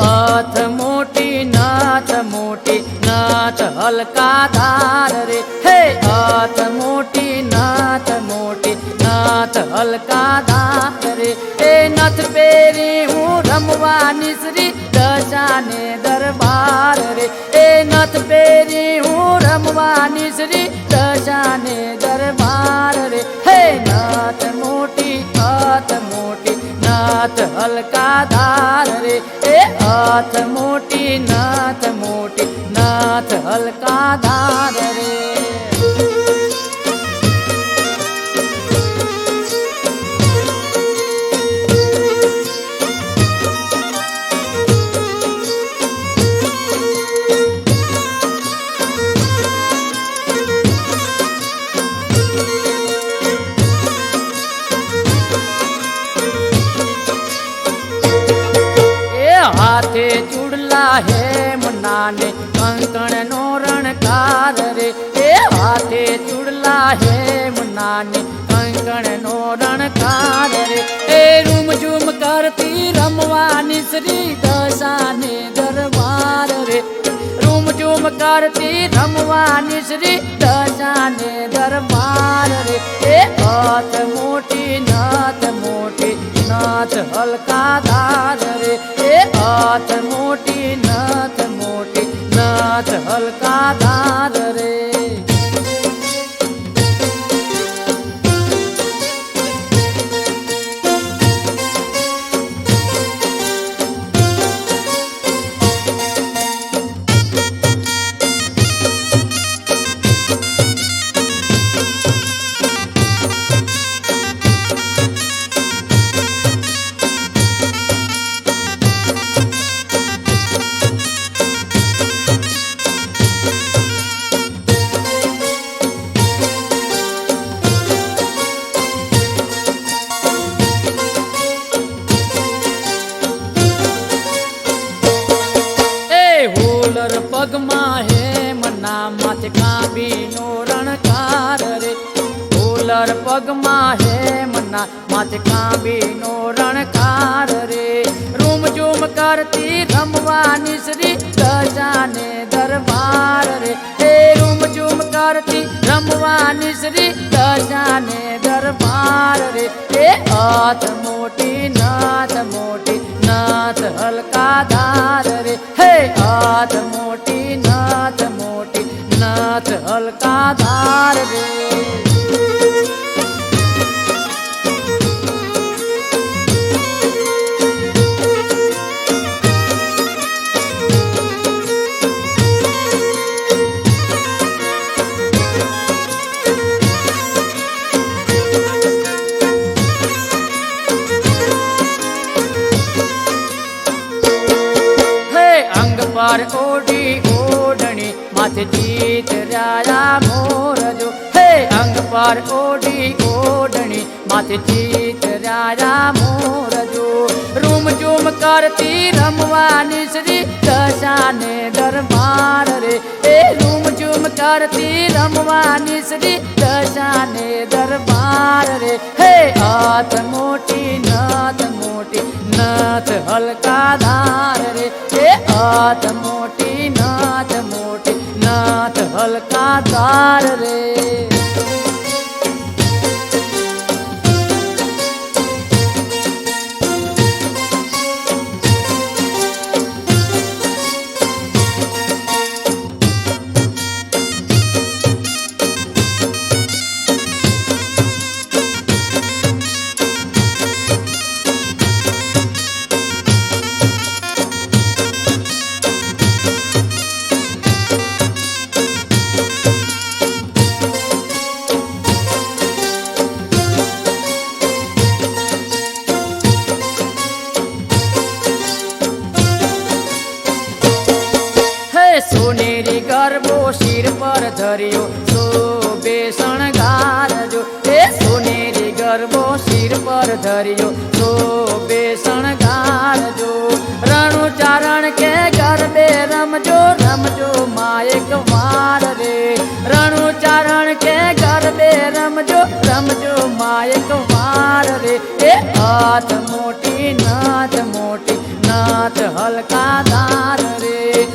हाथ मोटी नाथ हल्का धार रे। हे हाथ मोटी नाथ हल्का धार रे। ए नथ पेरी हूँ रमवानी श्री दशाने दरबार रे। ए नथ पेरी हूँ रमवानी श्री दशाने दरबार रे। हे नाथ मोटी नाथ हल्का धार रे। ए हाथ मोटी नाथ हल्का धार रे। हाथे चुड़ला है मुन्नाने कंकण नो रणकार रे। ए हाथे चुड़ला है मुन्नाने कंकण नो रणकार रे। ए रूम झूम करती रमवानी श्री दशाने दरबार रे। रूम झूम करती रमवानी श्री दशाने दरबार रे। ए हाथ मोटी नाथ हल्का धार रे। ए हाथ मोटी नाथ हल्का धार रे। पगमा है मना माथे काबी नो रणकार रे। होलर पगमा है मना माथे काबी नो रणकार रे। रूम झूम करती रमवानी श्री दशाने दरबार रे। हे रूम झूम करती रमवानी श्री दशाने दरबार रे। हे हाथ मोटी नाथ हल्का धार रे। हे हाथ मोटी नाथ हल्का धार रे। पर ओढ़ी ओढ़नी माथे जीत राया मोर जो। हे अंग पर ओढ़ी ओढ़नी माथे जीत राया मोर जो। रूम झूम करती रमवानी श्री दशाने दरबार रे। ए रूम झूम करती रमवानी श्री दशाने दरबार रे। हे हाथ मोटी नाथ हल्का धार रे। हे हाथ मोटी नाथ हल्का धार रे। सोनेरी गरबो सिर पर धरियो शोभे शणगार जो। हे सोनेरी गरबो सिर पर धरियो शोभे शणगार जो। रणु चारण के गरबे रमजो मायक वार रे। रणु चारण के गरबे रमजो मायक वार रे। हे हाथ मोटी नाथ हल દ્વારકા ધાર રે